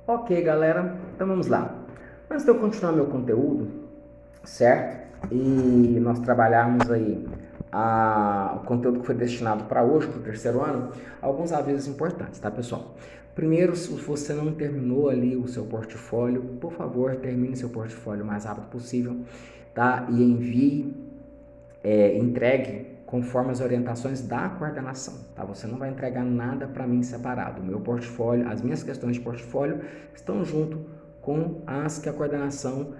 Ok, galera, então vamos lá. Antes de eu continuar meu conteúdo, certo? E nós trabalharmos aí o conteúdo que foi destinado para hoje, para o terceiro ano, alguns avisos importantes, tá, pessoal? Primeiro, se você não terminou ali o seu portfólio, por favor, termine seu portfólio o mais rápido possível, tá? E envie, entregue conforme as orientações da coordenação, tá? Você não vai entregar nada para mim separado. O meu portfólio, as minhas questões de portfólio estão junto com as que a coordenação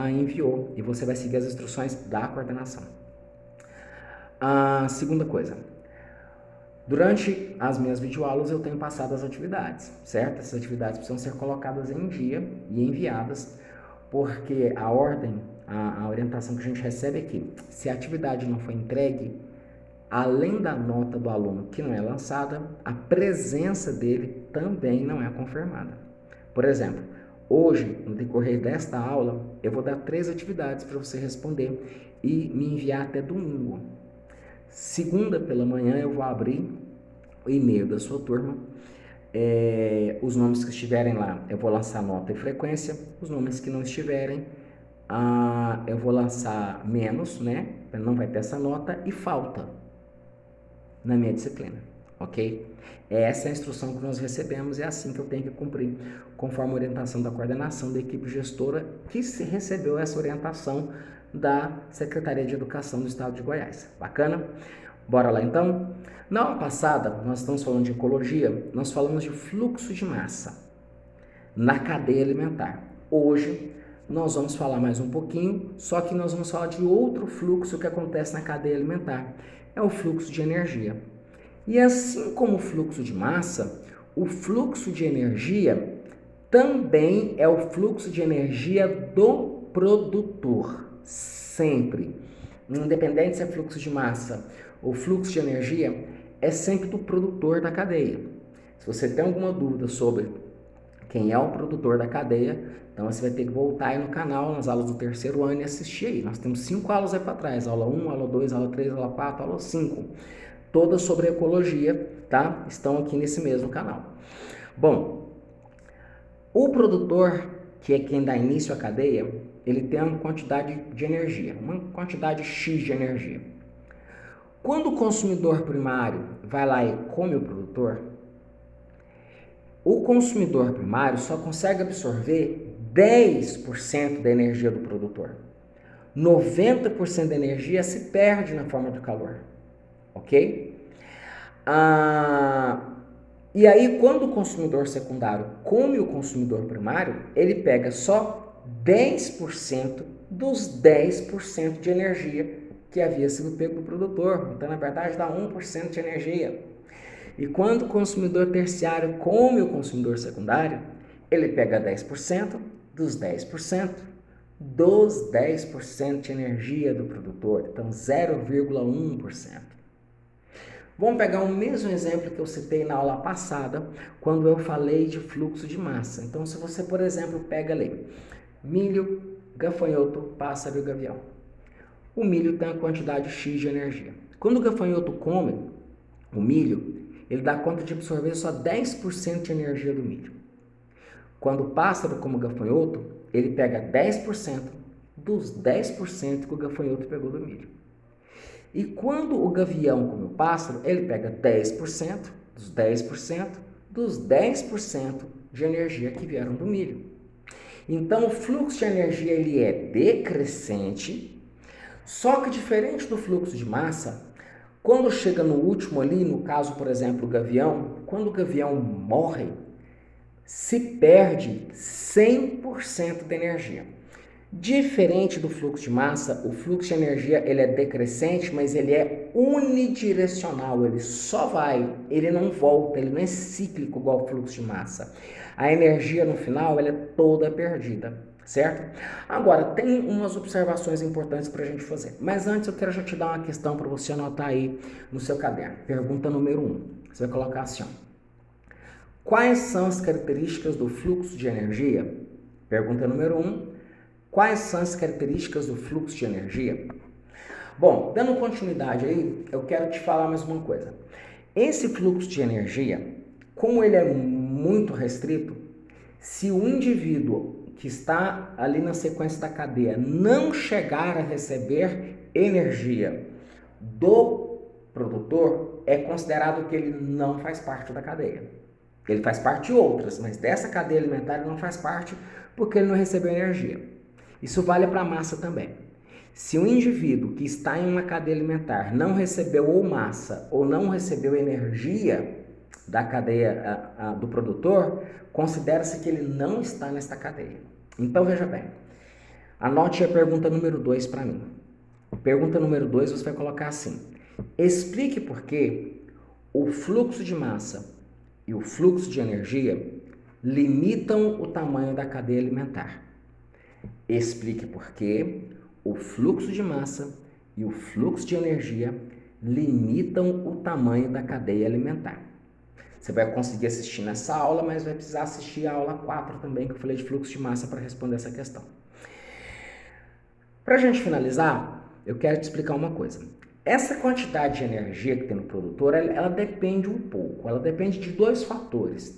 enviou e você vai seguir as instruções da coordenação. A segunda coisa, durante as minhas videoaulas eu tenho passado as atividades, certo? Essas atividades precisam ser colocadas em dia e enviadas, porque a ordem, a orientação que a gente recebe é que se a atividade não foi entregue, além da nota do aluno que não é lançada, a presença dele também não é confirmada. Por exemplo, hoje, no decorrer desta aula, eu vou dar 3 atividades para você responder e me enviar até domingo. Segunda pela manhã eu vou abrir o e-mail da sua turma. Os nomes que estiverem lá, eu vou lançar nota e frequência. Os nomes que não estiverem, eu vou lançar menos, né? Não vai ter essa nota e falta na minha disciplina, ok? Essa é a instrução que nós recebemos e é assim que eu tenho que cumprir, conforme a orientação da coordenação da equipe gestora que se recebeu essa orientação da Secretaria de Educação do Estado de Goiás. Bacana? Bora lá então? Na aula passada, nós estamos falando de ecologia, nós falamos de fluxo de massa na cadeia alimentar. Hoje, nós vamos falar mais um pouquinho, só que nós vamos falar de outro fluxo que acontece na cadeia alimentar. É o fluxo de energia. E assim como o fluxo de massa, o fluxo de energia também é o fluxo de energia do produtor. Sempre. Independente se é fluxo de massa ou fluxo de energia, é sempre do produtor da cadeia. Se você tem alguma dúvida sobre quem é o produtor da cadeia, então você vai ter que voltar aí no canal, nas aulas do terceiro ano e assistir aí. Nós temos 5 aulas aí para trás, aula 1, aula 2, aula 3, aula 4, aula 5. Todas sobre ecologia, tá? Estão aqui nesse mesmo canal. Bom, o produtor, que é quem dá início à cadeia, ele tem uma quantidade de energia, uma quantidade X de energia. Quando o consumidor primário vai lá e come o produtor, o consumidor primário só consegue absorver 10% da energia do produtor. 90% da energia se perde na forma de calor, ok? E aí, quando o consumidor secundário come o consumidor primário, ele pega só 10% dos 10% de energia que havia sido pego do produtor. Então, na verdade, dá 1% de energia. E quando o consumidor terciário come o consumidor secundário, ele pega 10% dos 10% dos 10% de energia do produtor. Então, 0,1%. Vamos pegar o mesmo exemplo que eu citei na aula passada, quando eu falei de fluxo de massa. Então, se você, por exemplo, pega ali milho, gafanhoto, pássaro e gavião. O milho tem a quantidade X de energia. Quando o gafanhoto come o milho, ele dá conta de absorver só 10% de energia do milho. Quando o pássaro come o gafanhoto, ele pega 10% dos 10% que o gafanhoto pegou do milho. E quando o gavião come o pássaro, ele pega 10% dos 10% dos 10% de energia que vieram do milho. Então, o fluxo de energia ele é decrescente, só que diferente do fluxo de massa, quando chega no último ali, no caso, por exemplo, o gavião, quando o gavião morre, se perde 100% de energia. Diferente do fluxo de massa, o fluxo de energia ele é decrescente, mas ele é unidirecional, ele só vai, ele não volta, ele não é cíclico igual ao fluxo de massa. A energia no final ela é toda perdida, certo? Agora, tem umas observações importantes para a gente fazer, mas antes eu quero já te dar uma questão para você anotar aí no seu caderno. Pergunta número 1, você vai colocar assim, ó. Quais são as características do fluxo de energia? Pergunta número 1. Quais são as características do fluxo de energia? Bom, dando continuidade aí, eu quero te falar mais uma coisa. Esse fluxo de energia, como ele é muito restrito, Se o indivíduo que está ali na sequência da cadeia não chegar a receber energia do produtor, é considerado que ele não faz parte da cadeia. Ele faz parte de outras, mas dessa cadeia alimentar ele não faz parte porque ele não recebeu energia. Isso vale para a massa também. Se um indivíduo que está em uma cadeia alimentar não recebeu ou massa ou não recebeu energia da cadeia do produtor, considera-se que ele não está nesta cadeia. Então veja bem, anote a pergunta número 2 para mim. Pergunta número 2 você vai colocar assim: explique por que o fluxo de massa e o fluxo de energia limitam o tamanho da cadeia alimentar. Explique por que o fluxo de massa e o fluxo de energia limitam o tamanho da cadeia alimentar. Você vai conseguir assistir nessa aula, mas vai precisar assistir a aula 4 também, que eu falei de fluxo de massa para responder essa questão. Para a gente finalizar, eu quero te explicar uma coisa. Essa quantidade de energia que tem no produtor, ela depende um pouco, ela depende de 2 fatores.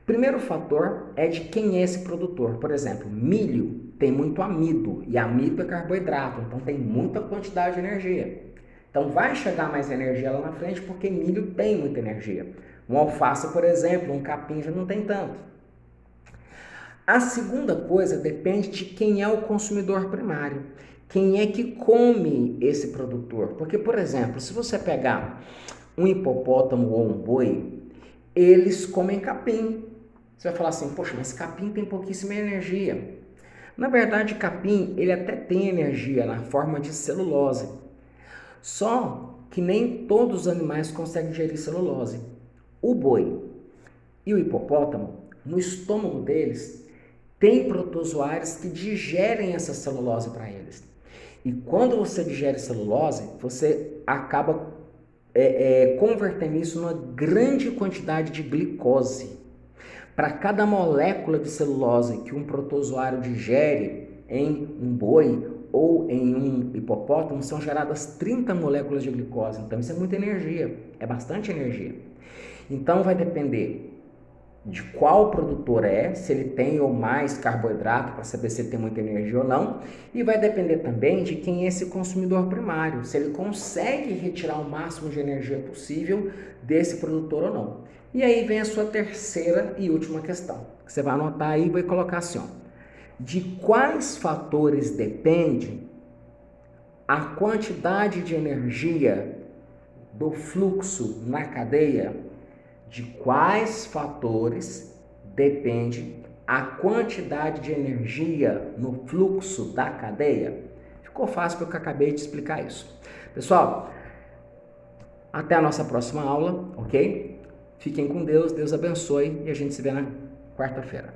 O primeiro fator é de quem é esse produtor. Por exemplo, milho tem muito amido, e amido é carboidrato, então tem muita quantidade de energia. Então vai chegar mais energia lá na frente porque milho tem muita energia. Um alface, por exemplo, um capim já não tem tanto. A segunda coisa depende de quem é o consumidor primário. Quem é que come esse produtor? Porque, por exemplo, se você pegar um hipopótamo ou um boi, eles comem capim. Você vai falar assim, poxa, mas capim tem pouquíssima energia. Na verdade, capim, ele até tem energia na forma de celulose. Só que nem todos os animais conseguem digerir celulose. O boi e o hipopótamo, no estômago deles, tem protozoários que digerem essa celulose para eles. E quando você digere celulose, você acaba convertendo isso numa grande quantidade de glicose. Para cada molécula de celulose que um protozoário digere em um boi ou em um hipopótamo, são geradas 30 moléculas de glicose. Então isso é muita energia, é bastante energia. Então vai depender de qual produtor é, se ele tem ou mais carboidrato, para saber se ele tem muita energia ou não, e vai depender também de quem é esse consumidor primário, se ele consegue retirar o máximo de energia possível desse produtor ou não. E aí vem a sua terceira e última questão, que você vai anotar aí e vai colocar assim, ó, de quais fatores depende a quantidade de energia do fluxo na cadeia? De quais fatores depende a quantidade de energia no fluxo da cadeia? Ficou fácil porque eu acabei de explicar isso. Pessoal, até a nossa próxima aula, ok? Fiquem com Deus, Deus abençoe e a gente se vê na quarta-feira.